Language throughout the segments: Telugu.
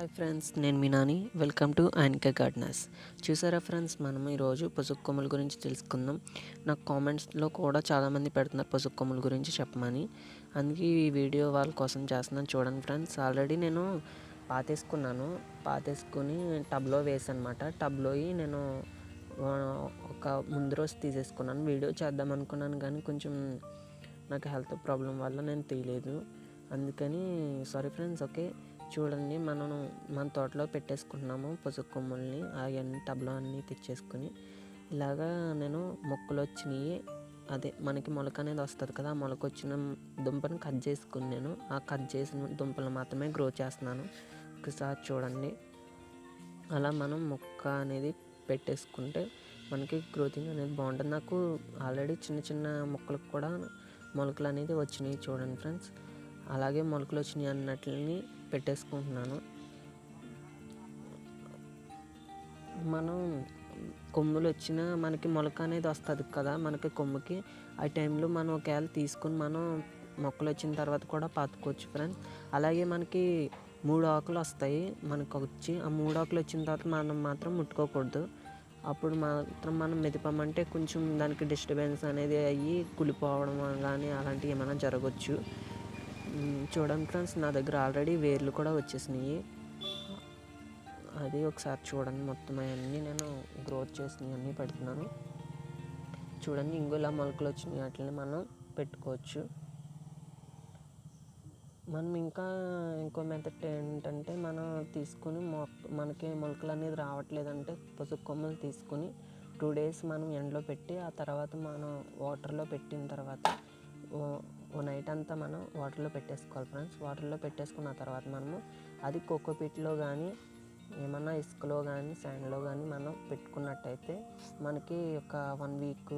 హాయ్ ఫ్రెండ్స్, నేను మీనాని. వెల్కమ్ టు ఆన్కే గార్డెనర్స్. చూసారా ఫ్రెండ్స్, మనం ఈరోజు పసుపు కొమ్మల గురించి తెలుసుకుందాం. నాకు కామెంట్స్లో కూడా చాలామంది పెడుతున్నారు పసుపు కొమ్మల గురించి చెప్పమని. అందుకే ఈ వీడియో వాళ్ళ కోసం చేస్తున్నాను. చూడండి ఫ్రెండ్స్, ఆల్రెడీ నేను పాతేసుకుని టబ్లో వేసానమాట. టబ్లో నేను ఒక ముందు రోజు తీసేసుకున్నాను. వీడియో చేద్దాం అనుకున్నాను కానీ కొంచెం నాకు హెల్త్ ప్రాబ్లం వల్ల నేను తీయలేదు. అందుకని సారీ ఫ్రెండ్స్. ఓకే, చూడండి, మన తోటలో పెట్టేసుకుంటున్నాము పసుపు కొమ్ముల్ని. అవన్నీ టబ్లో అన్నీ తెచ్చేసుకుని ఇలాగా నేను మొక్కలు వచ్చినాయి, అదే మనకి మొలక అనేది వస్తుంది కదా, ఆ మొలక వచ్చిన దుంపను కట్ చేసుకుని నేను ఆ కట్ చేసిన దుంపలు మాత్రమే గ్రో చేస్తున్నాను. ఒకసారి చూడండి, అలా మనం మొక్క అనేది పెట్టేసుకుంటే మనకి గ్రోతింగ్ అనేది బాగుంటుంది. నాకు ఆల్రెడీ చిన్న చిన్న మొక్కలకు కూడా మొలకలు అనేది వచ్చినాయి. చూడండి ఫ్రెండ్స్, అలాగే మొలకలు వచ్చినాయి అన్నట్లని పెట్టేసుకుంటున్నాను. మనం కొమ్ములు వచ్చినా మనకి మొలక అనేది వస్తుంది కదా మనకి కొమ్ముకి. ఆ టైంలో మనం ఒకవేళ తీసుకుని మనం మొక్కలు వచ్చిన తర్వాత కూడా పాతుకోవచ్చు ఫ్రెండ్స్. అలాగే మనకి 3 ఆకులు వస్తాయి మనకు వచ్చి. ఆ 3 ఆకులు వచ్చిన తర్వాత మనం మాత్రం ముట్టుకోకూడదు. అప్పుడు మాత్రం మనం మెదిపామంటే కొంచెం దానికి డిస్టర్బెన్స్ అనేది అయ్యి కులిపోవడం కానీ అలాంటివి ఏమైనా జరగవచ్చు. చూడండి ఫ్రెండ్స్, నా దగ్గర ఆల్రెడీ వేర్లు కూడా వచ్చేసినాయి. అది ఒకసారి చూడండి, మొత్తం అవన్నీ నేను గ్రోత్ చేసినవి అన్నీ పెడుతున్నాను. చూడండి, ఇంగులా మొలకలు వచ్చినాయి, వాటిని మనం పెట్టుకోవచ్చు. మనం ఇంకో మెథడ్ ఏంటంటే, మనం తీసుకుని మనకి మొలకలు అనేది రావట్లేదంటే పసుపు కొమ్మలు తీసుకుని 2 days మనం ఎండలో పెట్టి ఆ తర్వాత మనం వాటర్లో పెట్టిన తర్వాత ఓ నైట్ అంతా మనం వాటర్లో పెట్టేసుకోవాలి ఫ్రెండ్స్. వాటర్లో పెట్టేసుకున్న తర్వాత మనము అది కోకోపీట్లో కానీ ఏమన్నా ఇసుకలో కానీ శాండ్లో కానీ మనం పెట్టుకున్నట్టయితే మనకి ఒక 1 week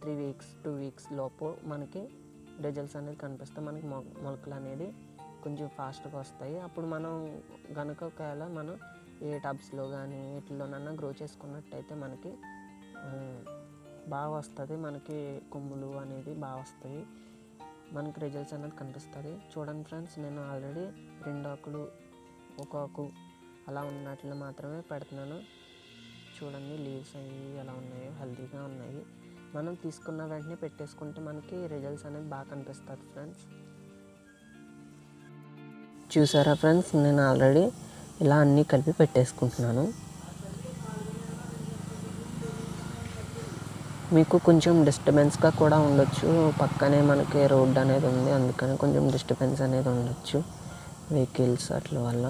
3 weeks 2 weeks లోపు మనకి రిజల్ట్స్ అనేది కనిపిస్తాయి. మనకి మొలకలు అనేది కొంచెం ఫాస్ట్గా వస్తాయి. అప్పుడు మనం కనుక ఒకవేళ మనం ఏ టబ్స్లో కానీ వీటిలోనన్నా గ్రో చేసుకున్నట్టయితే మనకి బాగా వస్తుంది. మనకి కొమ్ములు అనేది బాగా వస్తాయి, మనకి రిజల్ట్స్ అనేది కనిపిస్తుంది. చూడండి ఫ్రెండ్స్, నేను ఆల్రెడీ 2 ఆకులు 1 ఆకు అలా ఉన్నట్లు మాత్రమే పెడుతున్నాను. చూడండి, లీవ్స్ అవి ఎలా ఉన్నాయో హెల్తీగా ఉన్నాయి. మనం తీసుకున్న వెంటనే పెట్టేసుకుంటే మనకి రిజల్ట్స్ అనేది బాగా కనిపిస్తుంది ఫ్రెండ్స్. చూసారా ఫ్రెండ్స్, నేను ఆల్రెడీ ఇలా అన్నీ కలిపి పెట్టేసుకుంటున్నాను. మీకు కొంచెం డిస్టర్బెన్స్గా కూడా ఉండొచ్చు, పక్కనే మనకి రోడ్ అనేది ఉంది, అందుకని కొంచెం డిస్టర్బెన్స్ అనేది ఉండొచ్చు వెహికల్స్ అట్ల వల్ల.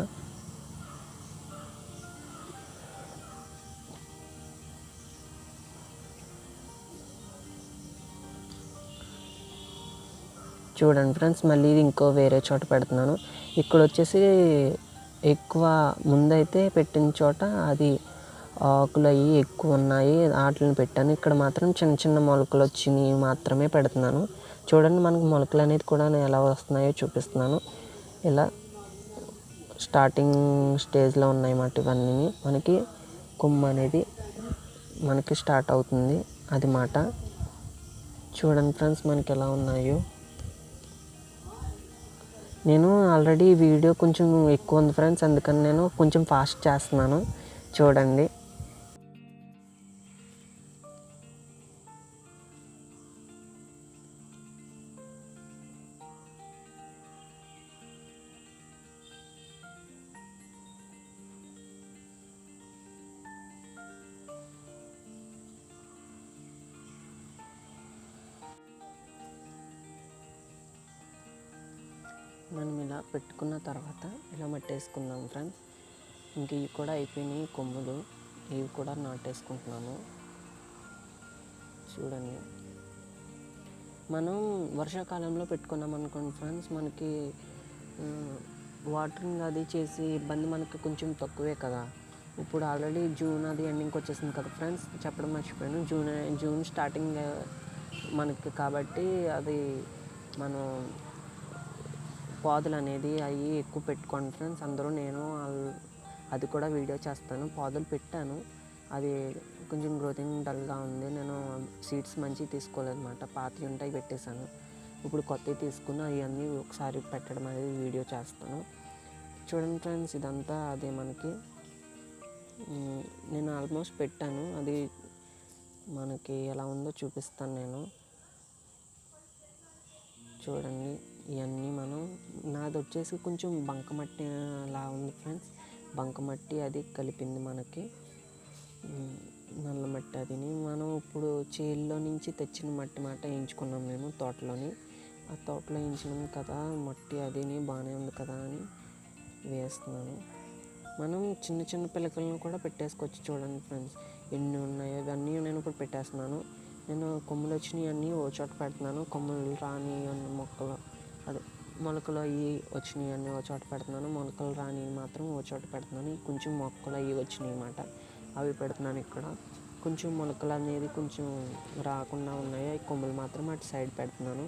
చూడండి ఫ్రెండ్స్, మళ్ళీ ఇది ఇంకో వేరే చోట పెడుతున్నాను. ఇక్కడ వచ్చేసి ఎక్కువ ముందైతే పెట్టిన చోట అది ఆకులు అవి ఎక్కువ ఉన్నాయి, వాటిని పెట్టాను. ఇక్కడ మాత్రం చిన్న చిన్న మొలకలు వచ్చినవి మాత్రమే పెడుతున్నాను. చూడండి, మనకి మొలకలు అనేది కూడా ఎలా వస్తున్నాయో చూపిస్తున్నాను. ఇలా స్టార్టింగ్ స్టేజ్లో ఉన్నాయి మాట ఇవన్నీ. మనకి కొమ్ము అనేది మనకి స్టార్ట్ అవుతుంది అది మాట. చూడండి ఫ్రెండ్స్, మనకి ఎలా ఉన్నాయో. నేను ఆల్రెడీ వీడియో కొంచెం ఎక్కువ ఉంది ఫ్రెండ్స్, అందుకని నేను కొంచెం ఫాస్ట్ చేస్తున్నాను. చూడండి, మనం ఇలా పెట్టుకున్న తర్వాత ఇలా మట్టేసుకుందాం ఫ్రెండ్స్. ఇంక ఇవి కూడా అయిపోయినాయి కొమ్ములు, ఇవి కూడా నాటేసుకుంటున్నాను. చూడండి, మనం వర్షాకాలంలో పెట్టుకున్నాం అనుకోండి ఫ్రెండ్స్, మనకి వాటరింగ్ అది చేసి ఇబ్బంది మనకి కొంచెం తక్కువే కదా. ఇప్పుడు ఆల్రెడీ జూన్ అది ఎండింగ్కి వచ్చేసింది కదా ఫ్రెండ్స్, చెప్పడం మర్చిపోయాను. జూన్ స్టార్టింగ్ మనకి కాబట్టి అది మనం పాదులు అనేది అవి ఎక్కువ పెట్టుకోండి ఫ్రెండ్స్. అందరూ నేను అది కూడా వీడియో చేస్తాను. పాదులు పెట్టాను, అది కొంచెం గ్రోతింగ్ డల్గా ఉంది. నేను సీడ్స్ మంచివి తీసుకోలేదన్నమాట, పాతవి ఉంటాయి పెట్టేశాను. ఇప్పుడు కొత్తవి తీసుకుని అవన్నీ ఒకసారి పెట్టడం అనేది వీడియో చేస్తాను. చూడండి ఫ్రెండ్స్, ఇదంతా అదే మనకి నేను ఆల్మోస్ట్ పెట్టాను. అది మనకి ఎలా ఉందో చూపిస్తాను నేను. చూడండి, ఇవన్నీ మనం నాది వచ్చేసి కొంచెం బంకమట్టి అలా ఉంది ఫ్రెండ్స్. బంకమట్టి అది కలిపింది మనకి, నల్ల మట్టి. అదిని మనం ఇప్పుడు చేల్లో నుంచి తెచ్చిన మట్టి మాట వేయించుకున్నాం మేము తోటలోని. ఆ తోటలో వేయించినాం కదా మట్టి, అదిని బాగానే ఉంది కదా అని వేస్తున్నాను. మనం చిన్న చిన్న పిలకలను కూడా పెట్టేసుకోవచ్చు. చూడండి ఫ్రెండ్స్, ఎన్ని ఉన్నాయో ఇవన్నీ నేను ఇప్పుడు పెట్టేస్తున్నాను. నేను కొమ్ములు వచ్చినాయి అన్నీ ఓ చోట పెడుతున్నాను. కొమ్ములు రాని మొక్కలు అదే మొలకలు అవి వచ్చినాయి అన్నీ ఓ చోట పెడుతున్నాను. మొలకలు రాని మాత్రం ఓ చోట పెడుతున్నాను. కొంచెం మొక్కలు అవి వచ్చినాయి అన్నమాట, అవి పెడుతున్నాను ఇక్కడ. కొంచెం మొలకలు అనేది కొంచెం రాకుండా ఉన్నాయి, కొమ్ములు మాత్రం అటు సైడ్ పెడుతున్నాను.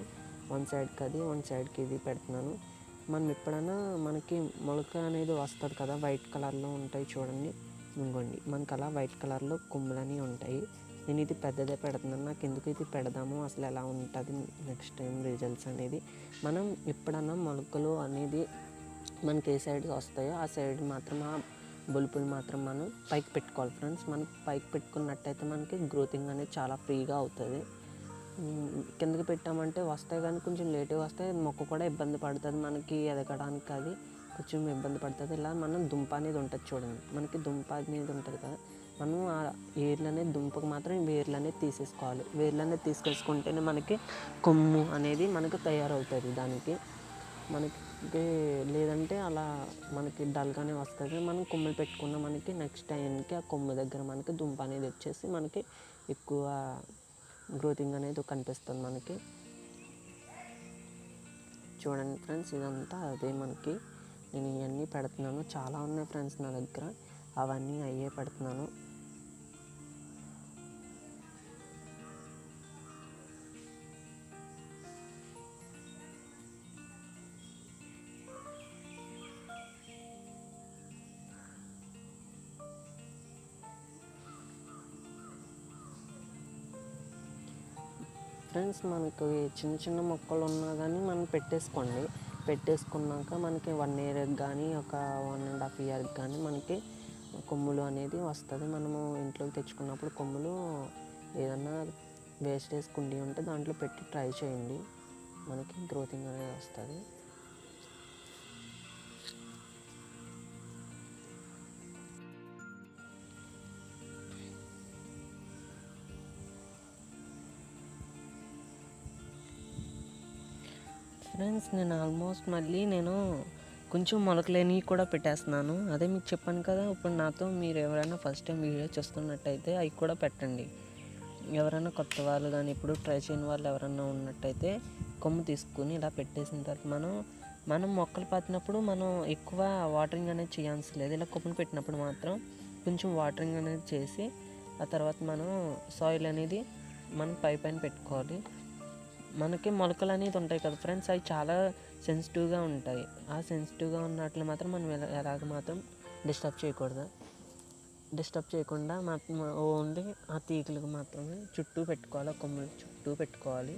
వన్ సైడ్కి అది, వన్ సైడ్కి ఇది పెడుతున్నాను. మనం ఎప్పుడైనా మనకి మొలక అనేది వస్తుంది కదా, వైట్ కలర్లో ఉంటాయి చూడండి. ఇంకోండి మనకు అలా వైట్ కలర్లో కొమ్ములని ఉంటాయి. నేను ఇది పెద్దదే పెడుతున్నాను. నాకు ఎందుకు ఇది పెడదాము, అసలు ఎలా ఉంటుంది నెక్స్ట్ టైం రిజల్ట్స్ అనేది. మనం ఎప్పుడన్నా మొలకలు అనేది మనకి ఏ సైడ్ వస్తాయో ఆ సైడ్ మాత్రం ఆ బొలుపులు మాత్రం మనం పైకి పెట్టుకోవాలి ఫ్రెండ్స్. మనం పైకి పెట్టుకున్నట్టయితే మనకి గ్రోతింగ్ అనేది చాలా ఫ్రీగా అవుతుంది. కిందకి పెట్టామంటే వస్తాయి కానీ కొంచెం లేట్గా వస్తాయి, మొక్క కూడా ఇబ్బంది పడుతుంది మనకి ఎదగడానికి, అది కొంచెం ఇబ్బంది పడుతుంది. ఇలా మనం దుంప అనేది ఉంటుంది చూడండి, మనకి దుంప అనేది ఉంటుంది కదా, మనం ఆ వేర్లు అనేది దుంపకు మాత్రం వేర్లు అనేది తీసేసుకోవాలి. వేర్లు అనేది తీసుకేసుకుంటేనే మనకి కొమ్ము అనేది మనకు తయారవుతుంది. దానికి మనకి లేదంటే అలా మనకి డల్గానే వస్తుంది. మనం కొమ్ములు పెట్టుకున్న మనకి నెక్స్ట్ టైంకి ఆ కొమ్ము దగ్గర మనకి దుంప అనేది వచ్చేసి మనకి ఎక్కువ గ్రోతింగ్ అనేది కనిపిస్తుంది మనకి. చూడండి ఫ్రెండ్స్, ఇదంతా అదే మనకి. నేను ఇవన్నీ పెడుతున్నాను, చాలా ఉన్నాయి ఫ్రెండ్స్ నా దగ్గర, అవన్నీ అయ్యే పెడుతున్నాను. ఫ్రెండ్స్, మనకి చిన్న చిన్న మొక్కలు ఉన్నా కానీ మనం పెట్టేసుకున్నాక మనకి 1 ఇయర్కి కానీ ఒక 1.5 ఇయర్కి కానీ మనకి కొమ్ములు అనేది వస్తుంది. మనము ఇంట్లోకి తెచ్చుకున్నప్పుడు కొమ్ములు ఏదన్నా వేస్టేజ్ కుండీ ఉంటే దాంట్లో పెట్టి ట్రై చేయండి, మనకి గ్రోతింగ్ అనేది వస్తుంది. ఫ్రెండ్స్, నేను ఆల్మోస్ట్ మళ్ళీ కొంచెం మొలకలేని కూడా పెట్టేస్తున్నాను. అదే మీకు చెప్పాను కదా, ఇప్పుడు నాతో మీరు ఎవరైనా ఫస్ట్ టైం వీడియో చూస్తున్నట్టయితే అవి కూడా పెట్టండి. ఎవరైనా కొత్త వాళ్ళు కానీ ఇప్పుడు ట్రై చేయని వాళ్ళు ఎవరైనా ఉన్నట్టయితే కొమ్ము తీసుకుని ఇలా పెట్టేసిన తర్వాత మనం మొక్కలు పాతినప్పుడు మనం ఎక్కువ వాటరింగ్ అనేది చేయాల్సి లేదు. ఇలా కొమ్ములు పెట్టినప్పుడు మాత్రం కొంచెం వాటరింగ్ అనేది చేసి ఆ తర్వాత మనం సాయిల్ అనేది మనం పైన పెట్టుకోవాలి. మనకి మొలకలు అనేది ఉంటాయి కదా ఫ్రెండ్స్, అవి చాలా సెన్సిటివ్గా ఉంటాయి. ఆ సెన్సిటివ్గా ఉన్నట్లు మాత్రం మనం ఎలాగ మాత్రం డిస్టర్బ్ చేయకుండా మాత్రం ఓన్లీ ఆ తీగలకు మాత్రమే చుట్టూ పెట్టుకోవాలి, కొమ్మలు చుట్టూ పెట్టుకోవాలి.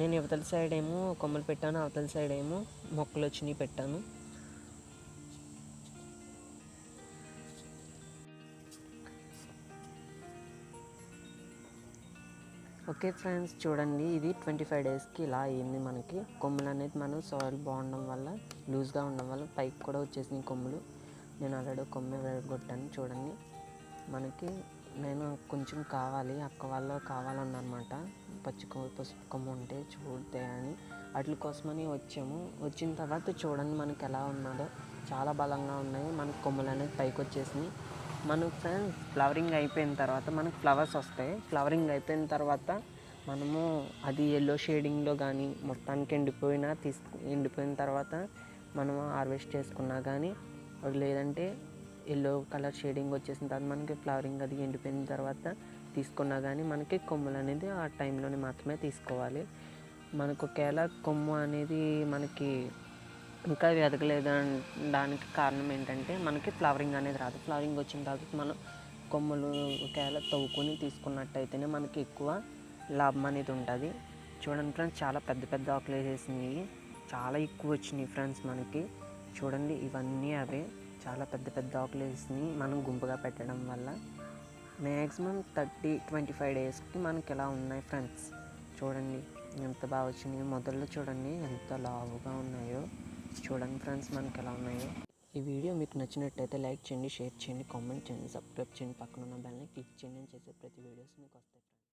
నేను యువతల సైడ్ ఏమో కొమ్మలు పెట్టాను, అవతల సైడ్ ఏమో మొక్కలు వచ్చినాయి పెట్టాను. ఓకే ఫ్రెండ్స్, చూడండి, ఇది 25 డేస్కి ఇలా అయింది మనకి. కొమ్ములు అనేది మనం సాయిల్ బాగుండడం వల్ల, లూజ్గా ఉండడం వల్ల పైకి కూడా వచ్చేసినాయి కొమ్ములు. నేను ఆల్రెడీ కొమ్ము విరగొట్టాను చూడండి. మనకి నేను కొంచెం కావాలి, అక్క వాళ్ళు కావాలన్నమాట, పసుపు కొమ్ము ఉంటే చూడితే అని వాటి కోసమని వచ్చాము. వచ్చిన తర్వాత చూడండి మనకి ఎలా ఉన్నదో, చాలా బలంగా ఉన్నాయి. మనకి కొమ్ములు అనేది పైకి వచ్చేసినాయి. మనకు ఫ్రెండ్స్ ఫ్లవరింగ్ అయిపోయిన తర్వాత మనకు ఫ్లవర్స్ వస్తాయి. ఫ్లవరింగ్ అయిపోయిన తర్వాత మనము అది ఎల్లో షేడింగ్లో కానీ మొత్తానికి ఎండిపోయిన తర్వాత మనము హార్వెస్ట్ చేసుకున్నా కానీ, లేదంటే ఎల్లో కలర్ షేడింగ్ వచ్చేసిన తర్వాత మనకి ఫ్లవరింగ్ అది ఎండిపోయిన తర్వాత తీసుకున్నా కానీ మనకి కొమ్ములు అనేది ఆ టైంలోనే మాత్రమే తీసుకోవాలి. మనకు ఒకవేళ కొమ్ము అనేది మనకి ఇంకా ఎదగలేదు దానికి కారణం ఏంటంటే మనకి ఫ్లవరింగ్ అనేది రాదు. ఫ్లవరింగ్ వచ్చిన తర్వాత మనం కొమ్మలు ఒకవేళ తవ్వుకొని తీసుకున్నట్టయితేనే మనకి ఎక్కువ లాభం అనేది ఉంటుంది. చూడండి ఫ్రెండ్స్, చాలా పెద్ద పెద్ద ఆకులు వేసేసినాయి. చాలా ఎక్కువ వచ్చినాయి ఫ్రెండ్స్ మనకి. చూడండి ఇవన్నీ అవే చాలా పెద్ద పెద్ద ఆకులు వేసినాయి మనం గుంపుగా పెట్టడం వల్ల. మ్యాక్సిమం 25 డేస్కి మనకి ఇలా ఉన్నాయి ఫ్రెండ్స్. చూడండి ఎంత బాగా వచ్చినాయి. మొదల్లో చూడండి ఎంత లావుగా ఉన్నాయో. చూడండి ఫ్రెండ్స్ మనకి ఎలా ఉన్నాయో. ఈ వీడియో మీకు నచ్చినట్టయితే లైక్ చేయండి, షేర్ చేయండి, కామెంట్ చేయండి, సబ్స్క్రైబ్ చేయండి, పక్కన ఉన్న బెల్ని క్లిక్ చేయండి. నేను చేసే ప్రతి వీడియోస్ మీకు వస్తాయి.